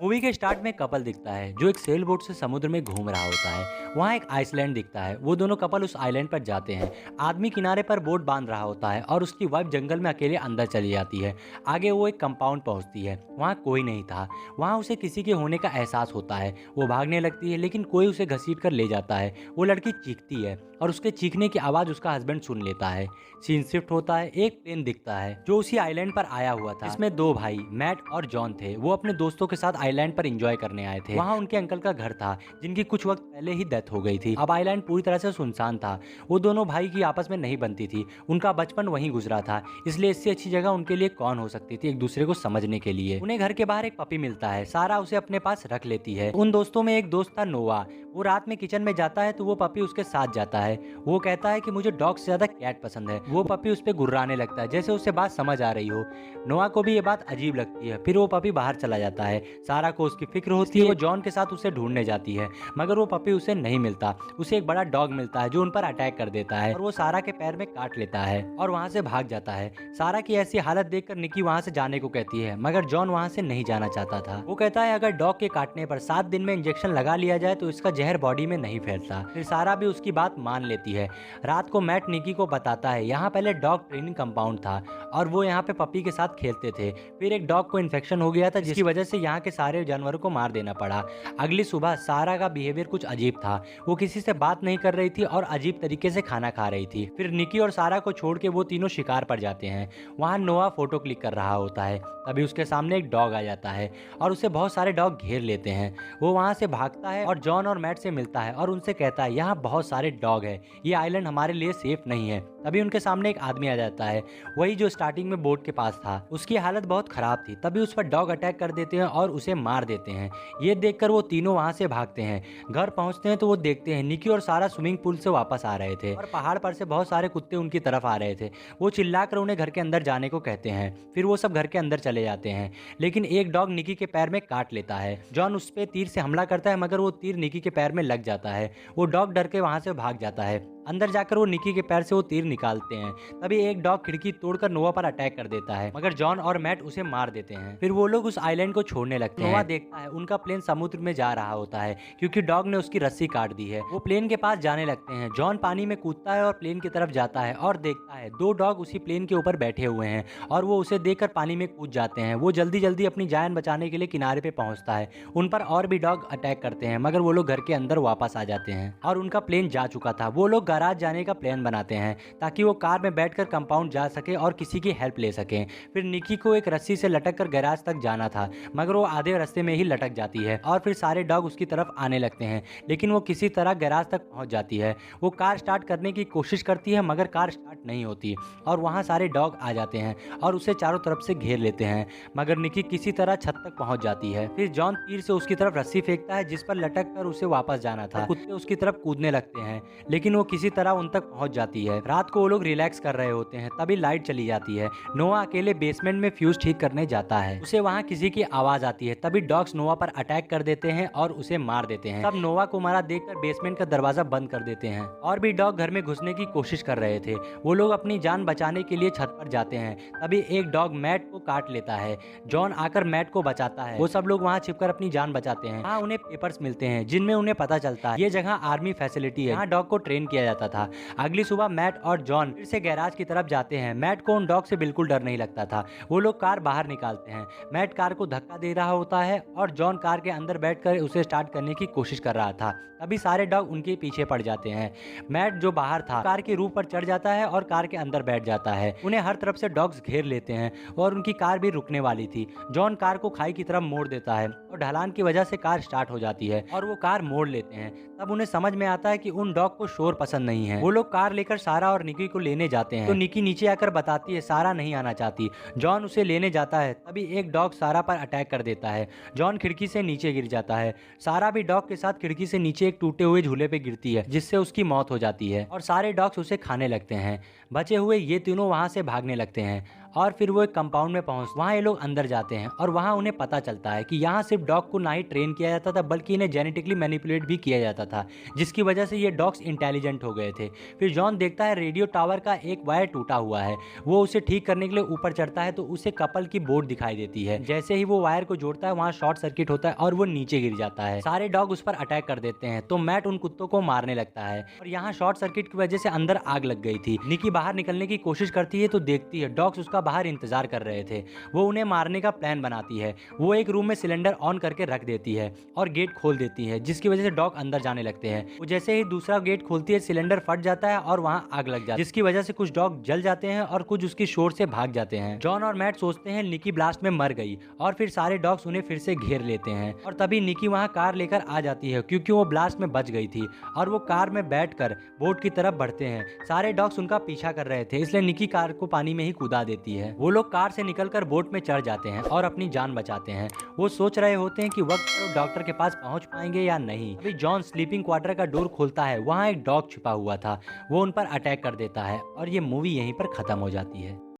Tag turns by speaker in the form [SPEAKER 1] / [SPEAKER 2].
[SPEAKER 1] Movie के start में couple दिखता है जो एक सेल बोट से समुद्र में घूम रहा होता है। वहाँ एक आइसलैंड दिखता है। वो दोनों कपल उस आइलैंड पर जाते हैं। आदमी किनारे पर बोट बांध रहा होता है और उसकी वाइफ जंगल में अकेले अंदर चली जाती है। आगे वो एक कंपाउंड पहुंचती है। वहाँ कोई नहीं था। वहाँ उसे किसी के होने का एहसास होता है। वो भागने लगती है लेकिन कोई उसे घसीट कर ले जाता है। वो लड़की चीखती है और उसके चीखने की आवाज़ उसका हस्बैंड सुन लेता है। सीन शिफ्ट होता है। एक प्लेन दिखता है जो उसी आइलैंड पर आया हुआ था। इसमें दो भाई मैट और जॉन थे। वो अपने दोस्तों के साथ आइलैंड पर एंजॉय करने आए थे। वहाँ उनके अंकल का घर था जिनकी कुछ वक्त पहले ही डेथ हो गई थी। अब आइलैंड पूरी तरह से सुनसान था। वो दोनों भाई की आपस में नहीं बनती थी। उनका बचपन वहीं गुजरा था, इसलिए इससे अच्छी जगह उनके लिए कौन हो सकती थी एक दूसरे को समझने के लिए। उन्हें घर के बाहर एक पपी मिलता है। सारा उसे अपने पास रख लेती है। उन दोस्तों में एक दोस्त था नोआ। वो रात में किचन में जाता है तो वो पपी उसके साथ जाता है। वो कहता है कि मुझे डॉग से ज्यादा कैट पसंद है। वो पपी उस पर गुर्राने लगता है जैसे उसे बात समझ आ रही हो। नोआ को भी ये बात अजीब लगती है। फिर वो पपी बाहर चला जाता है। सारा को उसकी फिक्र होती है। वो जॉन के साथ उसे ढूंढने जाती है मगर वो पपी उसे नहीं मिलता। उसे एक बड़ा डॉग मिलता है जो उन पर अटैक कर देता है और वो सारा के पैर में काट लेता है और वहाँ से भाग जाता है। सारा की ऐसी हालत देखकर निकी वहाँ से जाने को कहती है मगर जॉन वहाँ से नहीं जाना चाहता था। वो कहता है अगर डॉग के काटने पर 7 दिन में इंजेक्शन लगा लिया जाए तो इसका जहर बॉडी में नहीं फैलता। फिर सारा भी उसकी बात मान लेती है। रात को मैट निकी को बताता है यहाँ पहले डॉग ट्रेनिंग कंपाउंड था और वो यहाँ पे पपी के साथ खेलते थे। फिर एक डॉग को इन्फेक्शन हो गया था जिसकी वजह से यहाँ के सारे जानवरों को मार देना पड़ा। अगली सुबह सारा का बिहेवियर कुछ अजीब था। वो किसी से बात नहीं कर रही थी और अजीब तरीके से खाना खा रही थी। फिर निकी और सारा को छोड़ के वो तीनों शिकार पर जाते हैं। वहाँ नोआ फोटो क्लिक कर रहा होता है। तभी उसके सामने एक डॉग आ जाता है और उसे बहुत सारे डॉग घेर लेते हैं। वो वहाँ से भागता है और जॉन और मैट से मिलता है और उनसे कहता है यहाँ बहुत सारे डॉग है, ये आइलैंड हमारे लिए सेफ नहीं है। तभी उनके सामने एक आदमी आ जाता है, वही जो स्टार्टिंग में बोट के पास था। उसकी हालत बहुत खराब थी। तभी उस पर डॉग अटैक कर देते हैं और उसे मार देते हैं। ये देखकर वो तीनों वहाँ से भागते हैं। घर पहुँचते हैं तो वो देखते हैं निकी और सारा स्विमिंग पूल से वापस आ रहे थे और पहाड़ पर से बहुत सारे कुत्ते उनकी तरफ आ रहे थे। वो चिल्लाकर उन्हें घर के अंदर जाने को कहते हैं। फिर वो सब घर के अंदर चले जाते हैं लेकिन एक डॉग निकी के पैर में काट लेता है। जॉन उस पर तीर से हमला करता है मगर वो तीर निकी के पैर में लग जाता है। वो डॉग डर के वहाँ से भाग जाता है। अंदर जाकर वो निकी के पैर से वो तीर निकालते हैं। तभी एक डॉग खिड़की तोड़कर नोआ पर अटैक कर देता है मगर जॉन और मैट उसे मार देते हैं। फिर वो लोग उस आइलैंड को छोड़ने लगते हैं। नोआ देखता है उनका प्लेन समुद्र में जा रहा होता है क्योंकि डॉग ने उसकी रस्सी काट दी है। वो प्लेन के पास जाने लगते हैं। जॉन पानी में कूदता है और प्लेन की तरफ जाता है और देखता है 2 डॉग उसी प्लेन के ऊपर बैठे हुए हैं और वो उसे देखकर पानी में कूद जाते हैं। वो जल्दी जल्दी अपनी जान बचाने के लिए किनारे पे पहुंचता है। उन पर और भी डॉग अटैक करते हैं मगर वो लोग घर के अंदर वापस आ जाते हैं और उनका प्लेन जा चुका था। वो लोग गैराज जाने का प्लान बनाते हैं ताकि वो कार में बैठकर कंपाउंड जा सके और किसी की हेल्प ले सकें। फिर निकी को एक रस्सी से लटक कर गैराज तक जाना था मगर वो आधे रास्ते में ही लटक जाती है और फिर सारे डॉग उसकी तरफ आने लगते हैं लेकिन वो किसी तरह गैराज तक पहुंच जाती है। वो कार स्टार्ट करने की कोशिश करती है मगर कार स्टार्ट नहीं होती और वहाँ सारे डॉग आ जाते हैं और उसे चारों तरफ से घेर लेते हैं मगर निकी किसी तरह छत तक पहुंच जाती है। फिर जॉन तीर से उसकी तरफ रस्सी फेंकता है जिस पर लटक कर उसे वापस जाना था। कुत्ते उसकी तरफ कूदने लगते हैं लेकिन वो किसी तरह उन तक पहुंच जाती है। रात को वो लोग रिलैक्स कर रहे होते हैं तभी लाइट चली जाती है। नोआ अकेले बेसमेंट में फ्यूज ठीक करने जाता है। उसे वहाँ किसी की आवाज आती है। तभी डॉग्स नोआ पर अटैक कर देते हैं और उसे मार देते हैं। सब नोआ को मारा देखकर बेसमेंट का दरवाजा बंद कर देते हैं और भी डॉग घर में घुसने की कोशिश कर रहे थे। वो लोग अपनी जान बचाने के लिए छत पर जाते हैं। तभी एक डॉग मैट को काट लेता है। जॉन आकर मैट को बचाता है। वो सब लोग वहाँ छिपकर अपनी जान बचाते हैं। वहाँ उन्हें पेपर्स मिलते हैं जिनमें उन्हें पता चलता है ये जगह आर्मी फैसिलिटी है, यहाँ डॉग को ट्रेन किया जाता था। अगली सुबह मैट और जॉन फिर से गैराज की तरफ जाते हैं। मैट को उन डॉग से बिल्कुल डर नहीं लगता था। वो लोग कार बाहर निकालते हैं। मैट कार को धक्का दे रहा होता है और जॉन कार के अंदर बैठकर उसे स्टार्ट करने की कोशिश कर रहा था। तभी सारे डॉग उनके पीछे पड़ जाते हैं। मैट जो बाहर था कार के रूफ पर चढ़ जाता है और कार के अंदर बैठ जाता है। उन्हें हर तरफ से डॉग्स घेर लेते हैं और उनकी कार भी रुकने वाली थी। जॉन कार को खाई की तरफ मोड़ देता है और ढलान की वजह से कार स्टार्ट हो जाती है और वो कार मोड़ लेते हैं। तब उन्हें समझ में आता है कि उन डॉग को शोर पसंद नहीं है। वो लोग कार लेकर सारा और निकी को लेने जाते हैं तो निकी नीचे आकर बताती है सारा नहीं आना चाहती। जॉन उसे लेने जाता है। तभी एक डॉग सारा पर अटैक कर देता है। जॉन खिड़की से नीचे गिर जाता है। सारा भी डॉग के साथ खिड़की से नीचे एक टूटे हुए झूले पे गिरती है जिससे उसकी मौत हो जाती है और सारे डॉग्स उसे खाने लगते हैं। बचे हुए ये तीनों वहां से भागने लगते हैं और फिर वो एक कंपाउंड में पहुंच वहाँ ये लोग अंदर जाते हैं और वहाँ उन्हें पता चलता है कि यहाँ सिर्फ डॉग को ना ही ट्रेन किया जाता था बल्कि इन्हें जेनेटिकली मैनिपुलेट भी किया जाता था, जिसकी वजह से ये डॉग्स इंटेलिजेंट हो गए थे। फिर जॉन देखता है रेडियो टावर का एक वायर टूटा हुआ है। वो उसे ठीक करने के लिए ऊपर चढ़ता है तो उसे कपल की बोट दिखाई देती है। जैसे ही वो वायर को जोड़ता है वहाँ शॉर्ट सर्किट होता है और वो नीचे गिर जाता है। सारे डॉग उस पर अटैक कर देते हैं तो मैट उन कुत्तों को मारने लगता है और यहाँ शॉर्ट सर्किट की वजह से अंदर आग लग गई थी। निकी बाहर निकलने की कोशिश करती है तो देखती है डॉग्स उसका बाहर इंतजार कर रहे थे। वो उन्हें मारने का प्लान बनाती है। वो एक रूम में सिलेंडर ऑन करके रख देती है और गेट खोल देती है, जिसकी वजह से डॉग अंदर जाने लगते हैं। वो जैसे ही दूसरा गेट खोलती है सिलेंडर फट जाता है और वहाँ आग लग जाती है, जिसकी वजह से कुछ डॉग जल जाते हैं और कुछ उसकी शोर से भाग जाते हैं। जॉन और मैट सोचते हैं निकी ब्लास्ट में मर गई और फिर सारे डॉग्स उन्हें फिर से घेर लेते हैं। और तभी निकी वहाँ कार लेकर आ जाती है क्योंकि वो ब्लास्ट में बच गई थी और वो कार में बैठकर बोट की तरफ बढ़ते हैं। सारे डॉग्स उनका पीछा कर रहे थे इसलिए निकी कार को पानी में ही कूदा देती है। वो लोग कार से निकलकर बोट में चढ़ जाते हैं और अपनी जान बचाते हैं। वो सोच रहे होते हैं कि वक्त पर डॉक्टर के पास पहुंच पाएंगे या नहीं। अभी जॉन स्लीपिंग क्वार्टर का डोर खोलता है, वहाँ एक डॉग छुपा हुआ था। वो उन पर अटैक कर देता है और ये मूवी यहीं पर खत्म हो जाती है।